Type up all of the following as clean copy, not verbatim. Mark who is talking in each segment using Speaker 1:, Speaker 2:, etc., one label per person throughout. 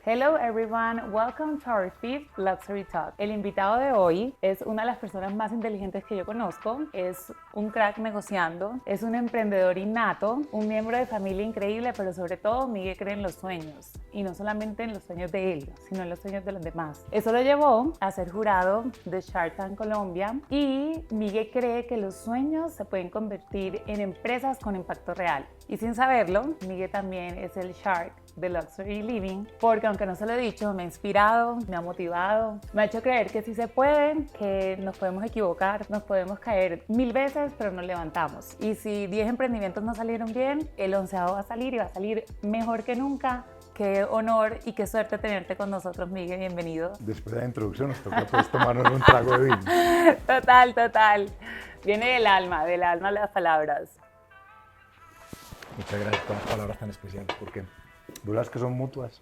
Speaker 1: Hello everyone, welcome to our fifth Luxury Talk. El invitado de hoy es una de las personas más inteligentes que yo conozco, es un crack negociando, es un emprendedor innato, un miembro de familia increíble, pero sobre todo Miguel cree en los sueños y no solamente en los sueños de él, sino en los sueños de los demás. Eso lo llevó a ser jurado de Shark Tank Colombia y Miguel cree que los sueños se pueden convertir en empresas con impacto real. Y sin saberlo, Miguel también es el Shark de Luxury Living, porque aunque no se lo he dicho, me ha inspirado, me ha motivado, me ha hecho creer que sí se puede, que nos podemos equivocar, nos podemos caer 1000 veces, pero nos levantamos. Y si 10 emprendimientos no salieron bien, el 11º va a salir y va a salir mejor que nunca. Qué honor y qué suerte tenerte con nosotros, Miguel, bienvenido.
Speaker 2: Después de la introducción nos toca pues tomarnos un trago de vino.
Speaker 1: Total. Viene del alma las palabras.
Speaker 2: Muchas gracias por las palabras tan especiales, porque dudas que son mutuas,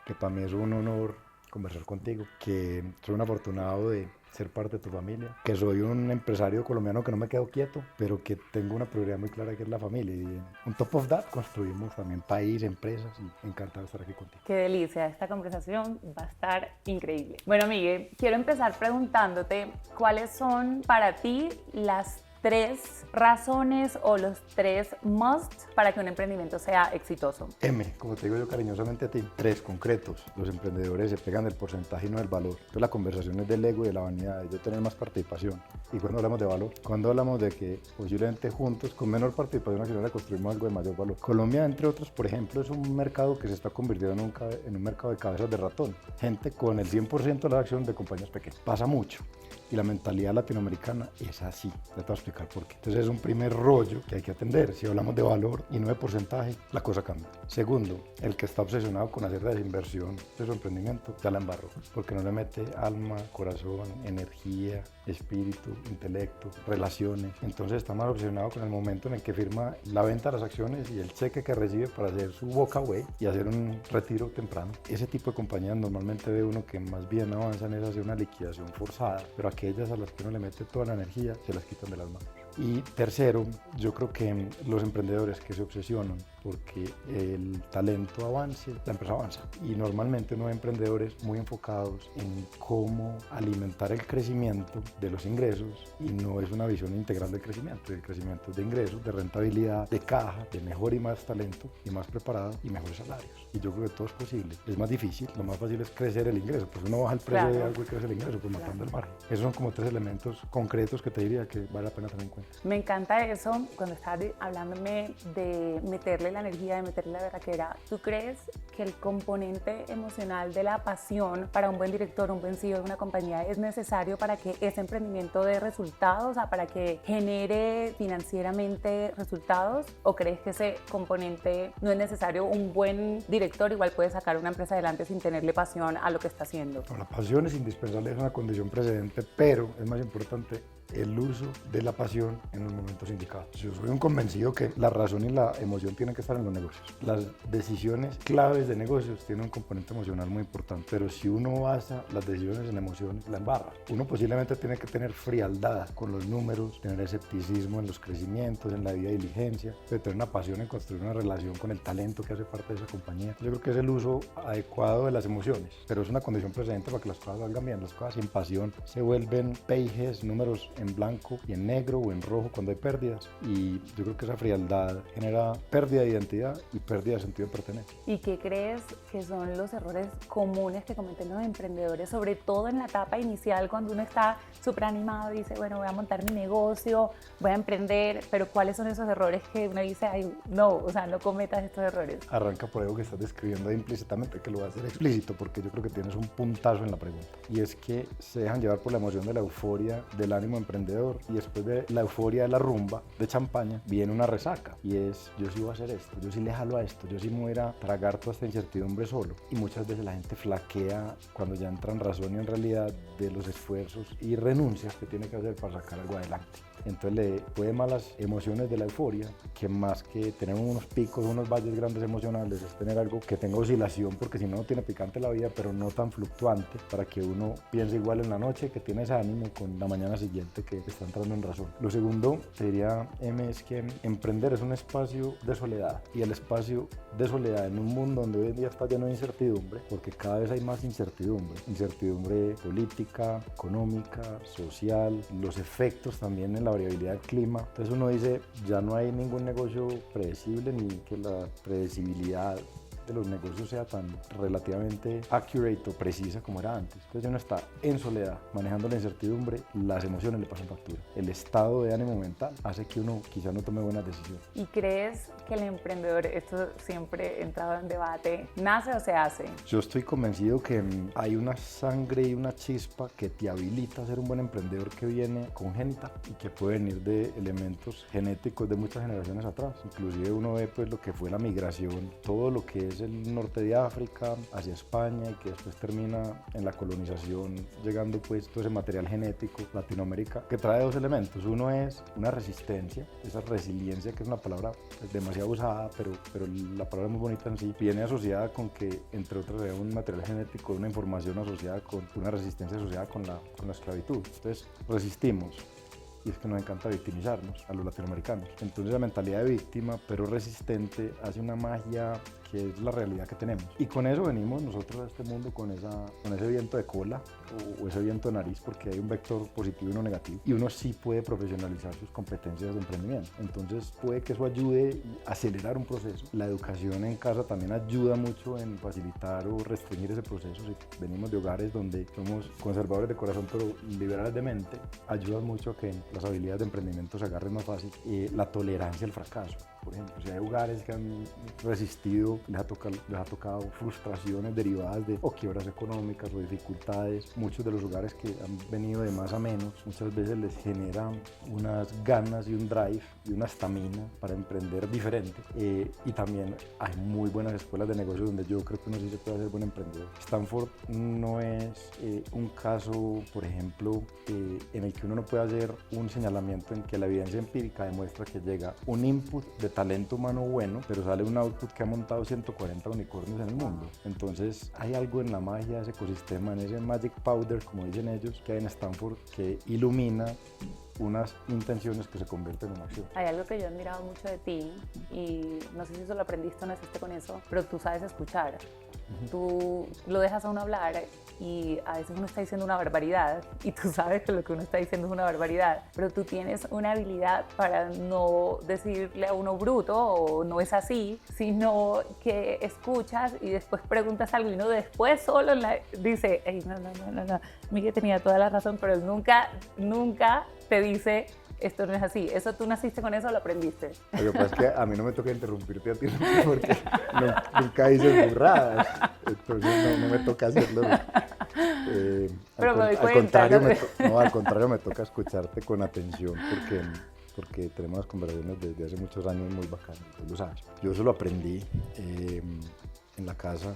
Speaker 2: que para mí es un honor conversar contigo, que soy un afortunado de ser parte de tu familia, que soy un empresario colombiano que no me quedo quieto, pero que tengo una prioridad muy clara que es la familia, y on top of that construimos también país, empresas, y encantado de estar aquí contigo.
Speaker 1: Qué delicia, esta conversación va a estar increíble. Bueno, Miguel, quiero empezar preguntándote cuáles son para ti las 3 razones o los 3 must para que un emprendimiento sea exitoso.
Speaker 2: Como te digo yo cariñosamente a ti, 3 concretos. Los emprendedores se pegan del porcentaje y no del valor. Entonces la conversación es del ego y de la vanidad, de yo tener más participación. Y cuando hablamos de valor, cuando hablamos de que posiblemente juntos, con menor participación accionaria, construimos algo de mayor valor. Colombia, entre otros, por ejemplo, es un mercado que se está convirtiendo en un mercado de cabezas de ratón. Gente con el 100% de las acciones de compañías pequeñas. Pasa mucho. Y la mentalidad latinoamericana es así. Ya te voy a explicar por qué. Entonces es un primer rollo que hay que atender. Si hablamos de valor y no de porcentaje, la cosa cambia. Segundo, el que está obsesionado con hacer desinversión de su emprendimiento, ya la embarró. Porque no le mete alma, corazón, energía, espíritu, intelecto, relaciones. Entonces está más obsesionado con el momento en el que firma la venta de las acciones y el cheque que recibe para hacer su walk away y hacer un retiro temprano. Ese tipo de compañías normalmente ve uno que más bien avanzan es hacia una liquidación forzada, pero aquellas a las que uno le mete toda la energía se las quitan de las manos. Y tercero, yo creo que los emprendedores que se obsesionan porque el talento avance, la empresa avanza. Y normalmente uno ve emprendedores muy enfocados en cómo alimentar el crecimiento de los ingresos y no es una visión integral del crecimiento. El crecimiento de ingresos, de rentabilidad, de caja, de mejor y más talento y más preparado y mejores salarios. Y yo creo que todo es posible. Es más difícil, lo más fácil es crecer el ingreso. Pues uno baja el precio de algo y crece el ingreso, pues matando el margen. Esos son como 3 elementos concretos que te diría que vale la pena tener en cuenta.
Speaker 1: Me encanta eso, cuando estás hablándome de meterle la energía, de meterle la berraquera. ¿Tú crees que el componente emocional de la pasión para un buen director, un buen CEO de una compañía es necesario para que ese emprendimiento dé resultados, o sea, para que genere financieramente resultados? ¿O crees que ese componente no es necesario? Un buen director igual puede sacar una empresa adelante sin tenerle pasión a lo que está haciendo.
Speaker 2: No, la pasión es indispensable, es una condición precedente, pero es más importante el uso de la pasión en los momentos indicados. Yo soy un convencido que la razón y la emoción tienen que estar en los negocios. Las decisiones claves de negocios tienen un componente emocional muy importante, pero si uno basa las decisiones en emociones, la embarra. Uno posiblemente tiene que tener frialdad con los números, tener escepticismo en los crecimientos, en la vida de diligencia, pero tener una pasión en construir una relación con el talento que hace parte de esa compañía. Yo creo que es el uso adecuado de las emociones, pero es una condición precedente para que las cosas salgan bien. Las cosas sin pasión se vuelven pages, números en blanco y en negro o en rojo cuando hay pérdidas, y yo creo que esa frialdad genera pérdida de identidad y pérdida de sentido de pertenencia.
Speaker 1: ¿Y qué crees que son los errores comunes que cometen los emprendedores, sobre todo en la etapa inicial cuando uno está súper animado y dice, bueno, voy a montar mi negocio, voy a emprender, pero cuáles son esos errores que uno dice, ay, no, o sea, no cometas estos errores?
Speaker 2: Arranca por algo que estás describiendo implícitamente, que lo voy a hacer explícito porque yo creo que tienes un puntazo en la pregunta, y es que se dejan llevar por la emoción de la euforia del ánimo emprendedor, y después de la euforia de la rumba de champaña viene una resaca, y es yo sí voy a hacer esto, yo sí le jalo a esto, yo sí me voy a tragar toda esta incertidumbre solo. Y muchas veces la gente flaquea cuando ya entra en razón y en realidad de los esfuerzos y renuncias que tiene que hacer para sacar algo adelante. Entonces le puede más las emociones de la euforia, que más que tener unos picos, unos valles grandes emocionales, es tener algo que tenga oscilación, porque si no, no tiene picante la vida, pero no tan fluctuante, para que uno piense igual en la noche, que tienes ánimo con la mañana siguiente. gente que está entrando en razón. Lo segundo, te diría, M, es que emprender es un espacio de soledad, y el espacio de soledad en un mundo donde hoy en día está lleno de incertidumbre, porque cada vez hay más incertidumbre política, económica, social, los efectos también en la variabilidad del clima. Entonces uno dice, ya no hay ningún negocio predecible, ni que la predecibilidad de los negocios sea tan relativamente accurate o precisa como era antes. Entonces uno está en soledad, manejando la incertidumbre, las emociones le pasan factura. El estado de ánimo mental hace que uno quizá no tome buenas decisiones.
Speaker 1: ¿Y crees que el emprendedor, esto siempre entrado en debate, nace o se hace?
Speaker 2: Yo estoy convencido que hay una sangre y una chispa que te habilita a ser un buen emprendedor, que viene congénita y que puede venir de elementos genéticos de muchas generaciones atrás. Inclusive uno ve pues lo que fue la migración, todo lo que es el norte de África hacia España, y que después termina en la colonización, llegando pues todo ese material genético, Latinoamérica, que trae dos elementos. Uno es una resistencia, esa resiliencia, que es una palabra demasiado usada, pero la palabra es muy bonita en sí, viene asociada con que, entre otras, hay un material genético, una información asociada con una resistencia asociada con la esclavitud. Entonces resistimos, y es que nos encanta victimizarnos a los latinoamericanos. Entonces la mentalidad de víctima pero resistente hace una magia que es la realidad que tenemos. Y con eso venimos nosotros a este mundo, con ese viento de cola o ese viento de nariz, porque hay un vector positivo y uno negativo. Y uno sí puede profesionalizar sus competencias de emprendimiento. Entonces puede que eso ayude a acelerar un proceso. La educación en casa también ayuda mucho en facilitar o restringir ese proceso. Si venimos de hogares donde somos conservadores de corazón pero liberales de mente, ayuda mucho a que las habilidades de emprendimiento se agarren más fácil. La tolerancia al fracaso, por ejemplo, si hay hogares que han resistido, les ha tocado frustraciones derivadas de quiebras económicas o dificultades. Muchos de los hogares que han venido de más a menos, muchas veces les generan unas ganas y un drive y una estamina para emprender diferente. Y también hay muy buenas escuelas de negocios donde yo creo que uno sí se puede hacer buen emprendedor. Stanford no es un caso, por ejemplo, en el que uno no puede hacer un señalamiento en que la evidencia empírica demuestra que llega un input de talento humano bueno, pero sale un output que ha montado 140 unicornios en el mundo. Entonces hay algo en la magia de ese ecosistema, en ese magic powder, como dicen ellos, que hay en Stanford, que ilumina unas intenciones que se convierten en acción.
Speaker 1: Hay algo que yo he admirado mucho de ti, y no sé si eso lo aprendiste o naciste con eso, pero tú sabes escuchar. Tú lo dejas a uno hablar, y a veces uno está diciendo una barbaridad y tú sabes que lo que uno está diciendo es una barbaridad, pero tú tienes una habilidad para no decirle a uno bruto o no es así, sino que escuchas y después preguntas algo, y uno después solo dice, hey, no, Miguel tenía toda la razón, pero nunca te dice, esto no es así. ¿Eso tú naciste con eso o lo aprendiste?
Speaker 2: Lo que pasa es que a mí no me toca interrumpirte a ti porque nunca dices burradas, entonces no me toca hacerlo.
Speaker 1: Pero me doy
Speaker 2: al
Speaker 1: cuenta.
Speaker 2: Al contrario, me toca escucharte con atención porque tenemos las conversaciones desde hace muchos años muy bacanas, tú lo sabes. Yo eso lo aprendí en la casa.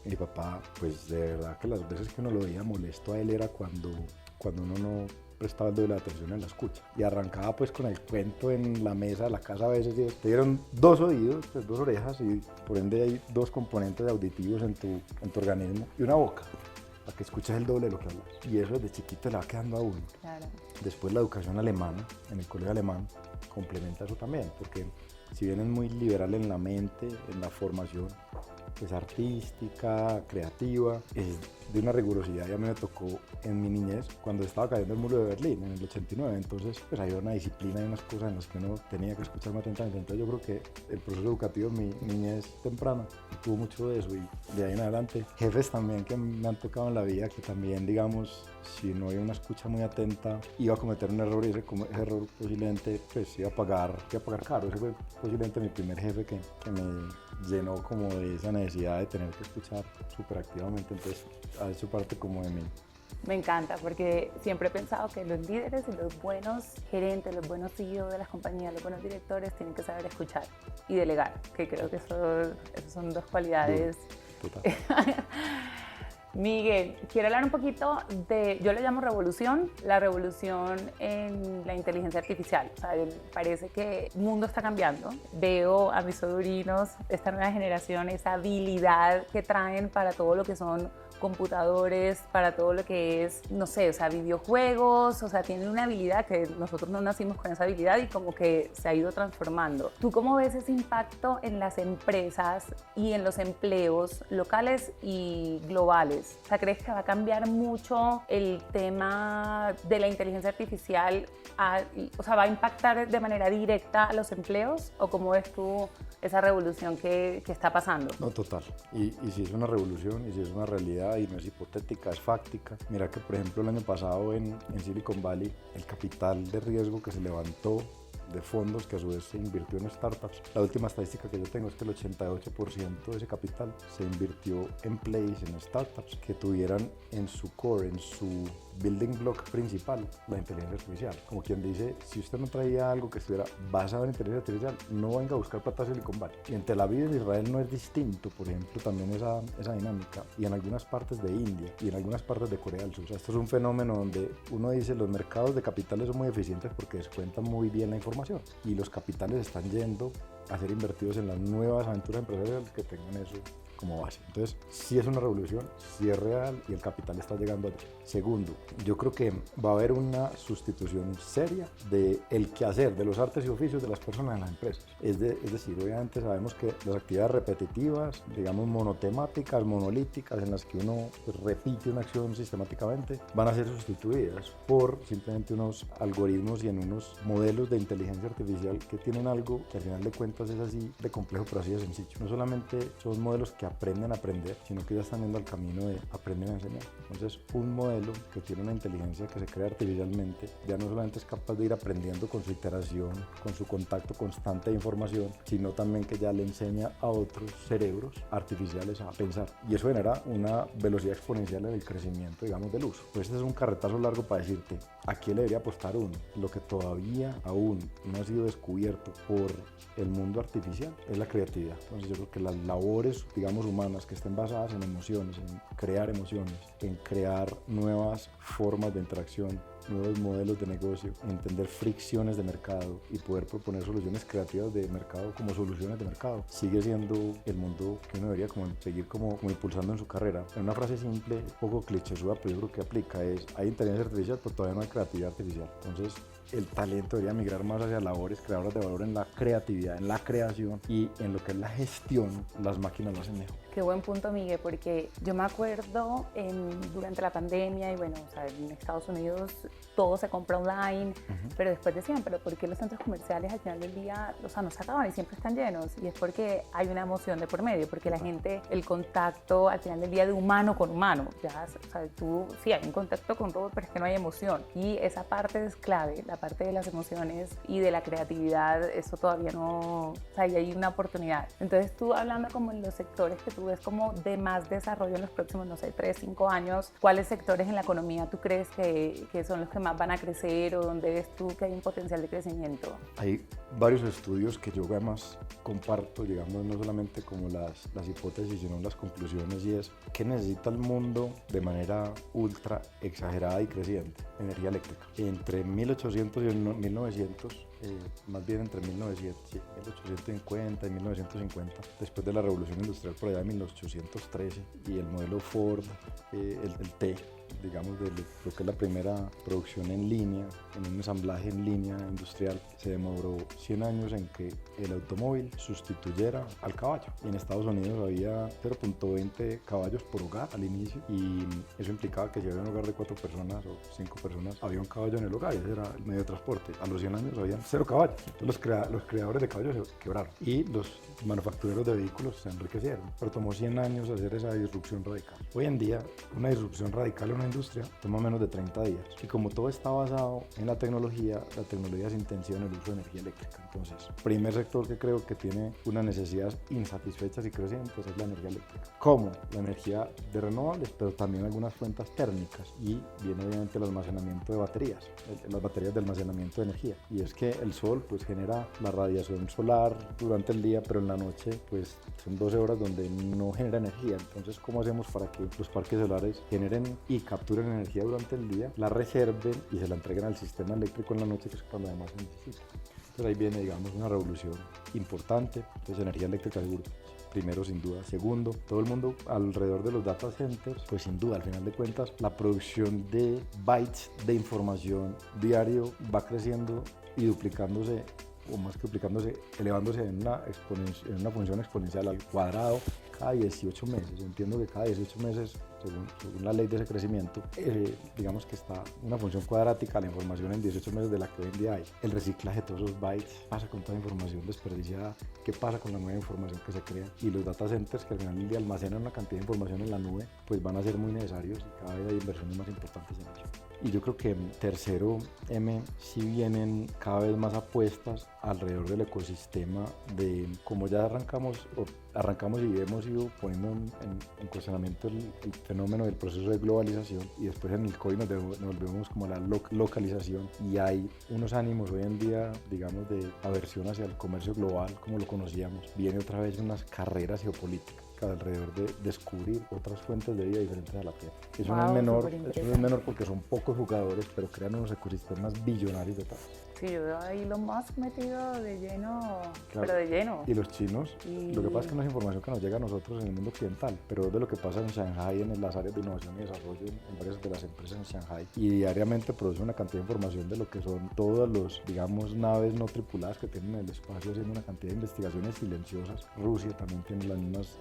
Speaker 2: Mi papá, pues de verdad que las veces que uno lo veía molesto a él era cuando uno no prestaba el doble de atención en la escucha, y arrancaba pues con el cuento en la mesa de la casa. A veces te dieron dos oídos, pues dos orejas, y por ende hay dos componentes auditivos en tu organismo, y una boca para que escuches el doble de lo que hablas, y eso desde chiquito le va quedando a uno.
Speaker 1: Claro.
Speaker 2: Después la educación alemana, en el colegio alemán, complementa eso también, porque si bien es muy liberal en la mente, en la formación pues artística, creativa, es de una rigurosidad. Y a mí me tocó en mi niñez, cuando estaba cayendo el muro de Berlín en el 89, entonces pues había una disciplina y unas cosas en las que uno tenía que escuchar más atentamente. Entonces yo creo que el proceso educativo en mi niñez temprana tuvo mucho de eso, y de ahí en adelante jefes también que me han tocado en la vida, que también, digamos, si no hay una escucha muy atenta, iba a cometer un error, y ese error posiblemente pues iba a pagar caro. Ese fue posiblemente mi primer jefe que me llenó como de esa necesidad de tener que escuchar súper activamente. Entonces ha hecho parte como de mí.
Speaker 1: Me encanta, porque siempre he pensado que los líderes y los buenos gerentes, los buenos CEO de las compañías, los buenos directores tienen que saber escuchar y delegar, que creo que esas son dos cualidades.
Speaker 2: Total.
Speaker 1: Miguel, quiero hablar un poquito de, yo le llamo revolución, la revolución en la inteligencia artificial. O sea, parece que el mundo está cambiando. Veo a mis sobrinos, esta nueva generación, esa habilidad que traen para todo lo que son computadores, para todo lo que es, no sé, o sea, videojuegos, o sea, tienen una habilidad que nosotros no nacimos con esa habilidad y como que se ha ido transformando. ¿Tú cómo ves ese impacto en las empresas y en los empleos locales y globales? O sea, ¿crees que va a cambiar mucho el tema de la inteligencia artificial? O sea, ¿va a impactar de manera directa a los empleos? ¿O cómo ves tú esa revolución que está pasando?
Speaker 2: No, total. Y si es una revolución, y si es una realidad, y no es hipotética, es fáctica. Mira que, por ejemplo, el año pasado en Silicon Valley, el capital de riesgo que se levantó de fondos que a su vez se invirtió en startups. La última estadística que yo tengo es que el 88% de ese capital se invirtió en plays, en startups que tuvieran en su core, en su building block principal, la inteligencia artificial. Como quien dice, si usted no traía algo que estuviera basado en inteligencia artificial, no venga a buscar plata a Silicon Valley. Y en Tel Aviv, en Israel, no es distinto, por ejemplo, también esa dinámica. Y en algunas partes de India y en algunas partes de Corea del Sur. O sea, esto es un fenómeno donde uno dice los mercados de capitales son muy eficientes porque descuentan muy bien la información y los capitales están yendo a ser invertidos en las nuevas aventuras empresariales que tengan eso como base. Entonces, sí es una revolución, sí es real y el capital está llegando allá. Segundo, yo creo que va a haber una sustitución seria del quehacer, de los artes y oficios de las personas en las empresas. Es decir, obviamente sabemos que las actividades repetitivas, digamos monotemáticas, monolíticas, en las que uno repite una acción sistemáticamente, van a ser sustituidas por simplemente unos algoritmos y en unos modelos de inteligencia artificial que tienen algo que al final de cuentas es así de complejo, pero así de sencillo. No solamente son modelos que aprenden a aprender, sino que ya están yendo al camino de aprender a enseñar. Entonces, un modelo que tiene una inteligencia que se crea artificialmente, ya no solamente es capaz de ir aprendiendo con su iteración, con su contacto constante de información, sino también que ya le enseña a otros cerebros artificiales a pensar. Y eso genera una velocidad exponencial en el crecimiento, digamos, del uso. Pues este es un carretazo largo para decirte, ¿a qué le debería apostar uno? Lo que todavía aún no ha sido descubierto por el mundo artificial es la creatividad. Entonces, yo creo que las labores, digamos, humanas que estén basadas en emociones, en crear emociones, en crear nuevas formas de interacción, nuevos modelos de negocio, entender fricciones de mercado y poder proponer soluciones creativas de mercado como soluciones de mercado, sigue siendo el mundo que uno debería seguir como impulsando en su carrera. En una frase simple, poco clichésuda, pero yo creo que aplica, es: hay inteligencia artificial, pero todavía no hay creatividad artificial. Entonces, el talento debería migrar más hacia labores creadoras de valor en la creatividad, en la creación, y en lo que es la gestión, las máquinas lo hacen mejor.
Speaker 1: Qué buen punto, Miguel, porque yo me acuerdo durante la pandemia y bueno, o sea, en Estados Unidos todo se compra online, pero después decían, pero ¿por qué los centros comerciales al final del día, o sea, no se acaban y siempre están llenos? Y es porque hay una emoción de por medio, porque la gente, el contacto al final del día de humano con humano, ya, o sea, sí hay un contacto con robot, pero es que no hay emoción. Y esa parte es clave, la parte de las emociones y de la creatividad, eso todavía no, o sea, ahí hay una oportunidad. Entonces tú hablando como en los sectores que tú ves como de más desarrollo en los próximos, no sé, 3, 5 años, ¿cuáles sectores en la economía tú crees que son los que más van a crecer o dónde ves tú que hay un potencial de crecimiento?
Speaker 2: Hay varios estudios que yo además comparto, digamos, no solamente como las hipótesis, sino las conclusiones, y es ¿qué necesita el mundo de manera ultra exagerada y creciente? Energía eléctrica. Entre 1800 y 1900, más bien entre 1850 y 1950, después de la revolución industrial por allá de 1813 y el modelo Ford, el T, digamos, de lo que es la primera producción en línea, en un ensamblaje en línea industrial, se demoró 100 años en que el automóvil sustituyera al caballo. Y en Estados Unidos había 0.20 caballos por hogar al inicio, y eso implicaba que si había un hogar de 4 personas o 5 personas, había un caballo en el hogar, y ese era el medio de transporte. A los 100 años habían 0 caballos. Entonces los creadores de caballos se quebraron y los manufactureros de vehículos se enriquecieron. Pero tomó 100 años hacer esa disrupción radical. Hoy en día, una disrupción radical en una industria industria toma menos de 30 días. Y como todo está basado en la tecnología se intensiva en el uso de energía eléctrica. Entonces, primer sector que creo que tiene unas necesidades insatisfechas y crecientes es la energía eléctrica. ¿Cómo? La energía de renovables, pero también algunas fuentes térmicas, y viene obviamente el almacenamiento de baterías, las baterías de almacenamiento de energía. Y es que el sol pues genera la radiación solar durante el día, pero en la noche pues son 12 horas donde no genera energía. Entonces, ¿cómo hacemos para que los parques solares generen y capturen energía durante el día, la reserven y se la entreguen al sistema eléctrico en la noche, que es cuando además se necesita? Entonces ahí viene, digamos, una revolución importante. Entonces, energía eléctrica seguro, primero, sin duda. Segundo, todo el mundo alrededor de los data centers, pues sin duda, al final de cuentas, la producción de bytes de información diario va creciendo y duplicándose, o más que duplicándose, elevándose en una función exponencial al cuadrado cada 18 meses. Yo entiendo que cada 18 meses, según la ley de ese crecimiento, digamos que está una función cuadrática la información en 18 meses de la que hoy en día hay. El reciclaje de todos esos bytes, ¿qué pasa con toda información desperdiciada? ¿Qué pasa con la nueva información que se crea? Y los data centers, que al final del día almacenan una cantidad de información en la nube, pues van a ser muy necesarios, y cada vez hay inversiones más importantes en ello. Y yo creo que tercero, sí vienen cada vez más apuestas alrededor del ecosistema de, como ya arrancamos y hemos ido poniendo en cuestionamiento el fenómeno del proceso de globalización, y después en el COVID nos volvemos como a la localización, y hay unos ánimos hoy en día, digamos, de aversión hacia el comercio global como lo conocíamos. Viene otra vez unas carreras geopolíticas alrededor de descubrir otras fuentes de vida diferentes a la Tierra. Eso no es menor porque son pocos jugadores, pero crean unos ecosistemas billonarios detrás.
Speaker 1: Sí, yo veo ahí Elon Musk metido de lleno,
Speaker 2: claro.
Speaker 1: Pero de lleno.
Speaker 2: Y los chinos, lo que pasa es que no es información que nos llega a nosotros en el mundo occidental, pero es de lo que pasa en Shanghai, en las áreas de innovación y desarrollo, en varias de las empresas en Shanghai, y diariamente produce una cantidad de información de lo que son todas los, digamos, naves no tripuladas que tienen en el espacio, haciendo una cantidad de investigaciones silenciosas. Rusia también tiene las mismas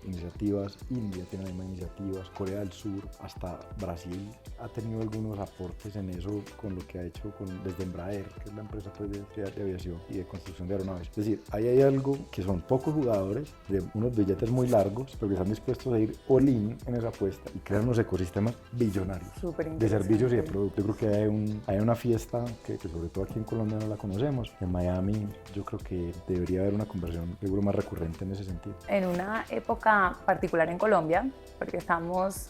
Speaker 2: iniciativas, India tiene las mismas iniciativas, Corea del Sur, hasta Brasil ha tenido algunos aportes en eso con lo que ha hecho desde Embraer, que es la empresa pues, de aviación y de construcción de aeronaves. Es decir, ahí hay algo que son pocos jugadores de unos billetes muy largos, pero que están dispuestos a ir all-in en esa apuesta y crean unos ecosistemas billonarios de servicios y de productos. Yo creo que hay una fiesta que sobre todo aquí en Colombia no la conocemos. En Miami yo creo que debería haber una conversión seguro más recurrente en ese sentido.
Speaker 1: En una época particular en Colombia, porque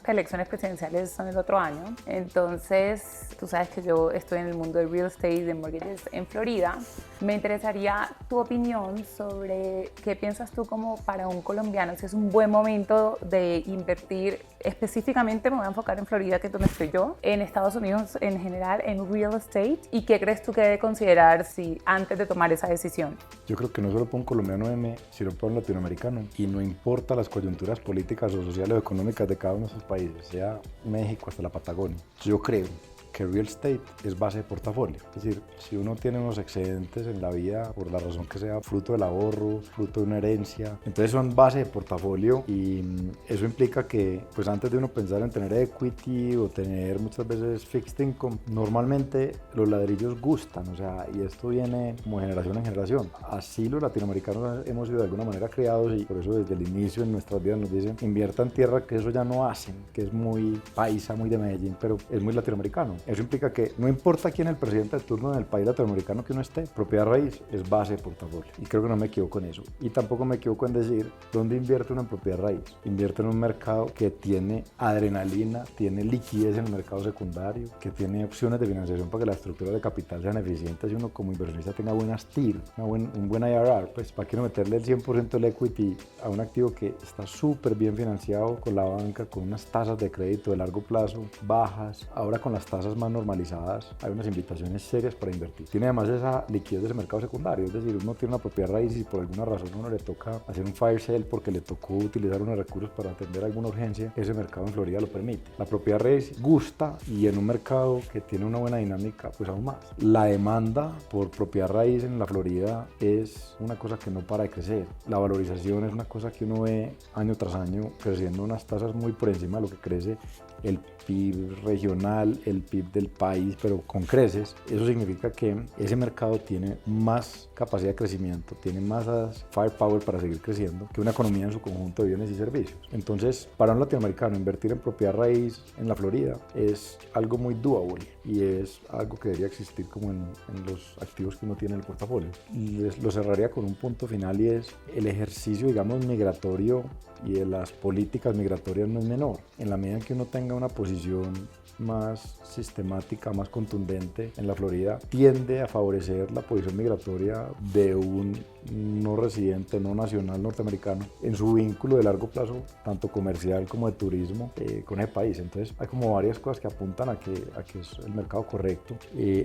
Speaker 1: elecciones presidenciales son el otro año, entonces tú sabes que yo estoy en el mundo del real estate y de mortgages en Florida. Me interesaría tu opinión sobre qué piensas tú como para un colombiano, si es un buen momento de invertir, específicamente me voy a enfocar en Florida, que es donde estoy yo, en Estados Unidos en general, en real estate, y qué crees tú que debe considerar antes de tomar esa decisión.
Speaker 2: Yo creo que no solo para un colombiano, sino para un latinoamericano, y no importa las coyunturas políticas o sociales o económicas de cada uno de esos países, sea México hasta la Patagonia. Yo creo que real estate es base de portafolio. Es decir, si uno tiene unos excedentes en la vida, por la razón que sea, fruto del ahorro, fruto de una herencia, entonces son base de portafolio, y eso implica que, pues antes de uno pensar en tener equity o tener muchas veces fixed income, normalmente los ladrillos gustan, o sea, y esto viene como generación en generación. Así los latinoamericanos hemos sido de alguna manera creados, y por eso desde el inicio en nuestras vidas nos dicen, invierta en tierra, que eso ya no hacen, que es muy paisa, muy de Medellín, pero es muy latinoamericano. Eso implica que no importa quién es el presidente de turno en el país latinoamericano que uno esté, propiedad raíz es base de portafolio. Y creo que no me equivoco en eso. Y tampoco me equivoco en decir dónde invierte uno en propiedad raíz. Invierte en un mercado que tiene adrenalina, tiene liquidez en el mercado secundario, que tiene opciones de financiación para que las estructuras de capital sean eficientes y uno como inversionista tenga buenas TIR, un buen IRR. Pues para que no meterle el 100% del equity a un activo que está súper bien financiado con la banca, con unas tasas de crédito de largo plazo bajas. Ahora con las tasas más normalizadas hay unas invitaciones serias para invertir. Tiene además esa liquidez de ese mercado secundario, es decir, uno tiene una propiedad raíz y por alguna razón uno le toca hacer un fire sale porque le tocó utilizar unos recursos para atender alguna urgencia, ese mercado en Florida lo permite. La propiedad raíz gusta, y en un mercado que tiene una buena dinámica, pues aún más. La demanda por propiedad raíz en la Florida es una cosa que no para de crecer. La valorización es una cosa que uno ve año tras año creciendo unas tasas muy por encima de lo que crece el PIB regional, el PIB del país, pero con creces, eso significa que ese mercado tiene más capacidad de crecimiento, tiene más firepower para seguir creciendo que una economía en su conjunto de bienes y servicios. Entonces, para un latinoamericano, invertir en propiedad raíz en la Florida es algo muy doable y es algo que debería existir como en los activos que uno tiene en el portafolio. Y lo cerraría con un punto final y es el ejercicio, digamos, migratorio y de las políticas migratorias no es menor. En la medida en que uno tenga una posición más sistemática, más contundente en la Florida, tiende a favorecer la posición migratoria de un no residente, no nacional norteamericano en su vínculo de largo plazo, tanto comercial como de turismo con ese país. Entonces hay como varias cosas que apuntan a que es el mercado correcto.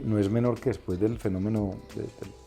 Speaker 2: No es menor que después del fenómeno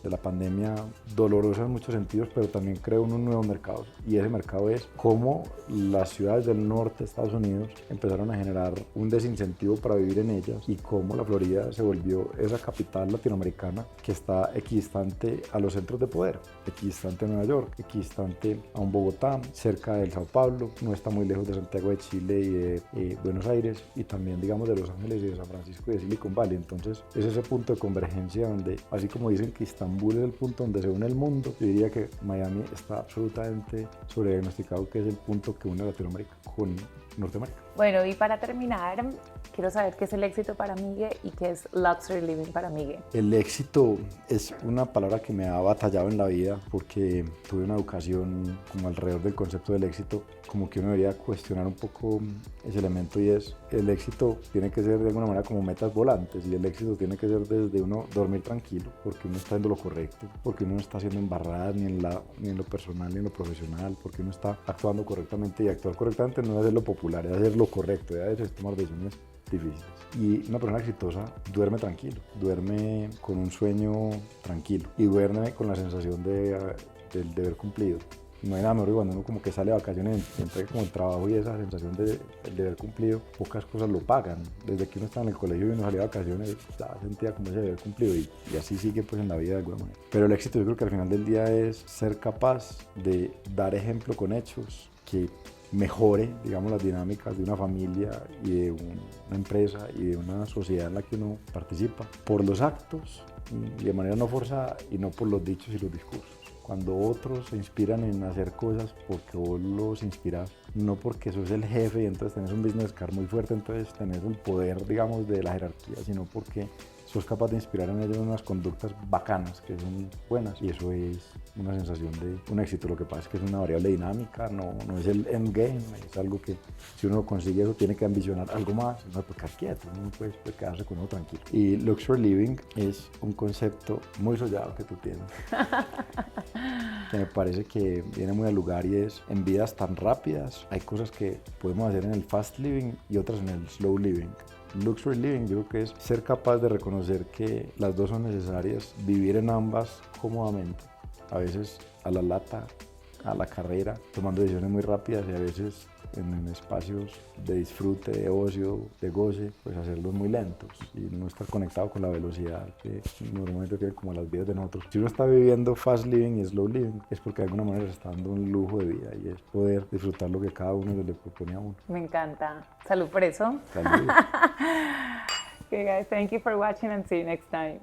Speaker 2: de la pandemia, dolorosa en muchos sentidos, pero también crea unos nuevos mercados, y ese mercado es cómo las ciudades del norte de Estados Unidos empezaron a generar un desincentivo para vivir en ellas y cómo la Florida se volvió esa capital latinoamericana que está equidistante a los centros de poder, equidistante a Nueva York, equidistante a un Bogotá, cerca del Sao Paulo, no está muy lejos de Santiago de Chile y de Buenos Aires, y también digamos de Los Ángeles y de San Francisco y de Silicon Valley. Entonces es ese punto de convergencia donde, así como dicen que Estambul es el punto donde se une el mundo, yo diría que Miami está absolutamente sobrediagnosticado, que es el punto que une Latinoamérica con Norteamérica.
Speaker 1: Bueno, y para terminar, quiero saber qué es el éxito para Miguel y qué es Luxury Living para Miguel.
Speaker 2: El éxito es una palabra que me ha batallado en la vida porque tuve una educación como alrededor del concepto del éxito, como que uno debería cuestionar un poco ese elemento, y es el éxito tiene que ser de alguna manera como metas volantes, y el éxito tiene que ser desde uno dormir tranquilo porque uno está haciendo lo correcto, porque uno no está haciendo embarradas ni en lo personal ni en lo profesional, porque uno está actuando correctamente, y actuar correctamente no es hacer lo popular, es hacer lo correcto, es tomar decisiones difíciles. Y una persona exitosa duerme tranquilo, duerme con un sueño tranquilo y duerme con la sensación del deber cumplido. No hay nada mejor que cuando uno como que sale de vacaciones y entrega como el trabajo, y esa sensación de deber cumplido, pocas cosas lo pagan. Desde que uno estaba en el colegio y uno salía de vacaciones, ya sentía como ese deber cumplido, y así sigue pues en la vida de alguna manera. Pero el éxito, yo creo que al final del día es ser capaz de dar ejemplo con hechos que mejore, digamos, las dinámicas de una familia y de una empresa y de una sociedad en la que uno participa, por los actos y de manera no forzada, y no por los dichos y los discursos. Cuando otros se inspiran en hacer cosas porque vos los inspirás, no porque sos el jefe y entonces tenés un business card muy fuerte, entonces tenés el poder, digamos, de la jerarquía, sino porque sos capaz de inspirar en ellos unas conductas bacanas que son buenas, y eso es una sensación de un éxito. Lo que pasa es que es una variable dinámica, no es el endgame, es algo que si uno consigue eso tiene que ambicionar algo más, no puede quedar quieto, no puede quedarse con uno tranquilo. Y Luxury Living es un concepto muy soñado que tú tienes, que me parece que viene muy al lugar, y es en vidas tan rápidas hay cosas que podemos hacer en el fast living y otras en el slow living. Luxury Living yo creo que es ser capaz de reconocer que las dos son necesarias, vivir en ambas cómodamente, a veces a la lata, a la carrera, tomando decisiones muy rápidas, y a veces en espacios de disfrute, de ocio, de goce, pues hacerlos muy lentos y no estar conectado con la velocidad que normalmente tiene como las vidas de nosotros. Si uno está viviendo fast living y slow living, es porque de alguna manera se está dando un lujo de vida, y es poder disfrutar lo que cada uno le propone a uno.
Speaker 1: Me encanta. Salud por eso.
Speaker 2: Salud.
Speaker 1: Okay, guys, thank you for watching and see you next time.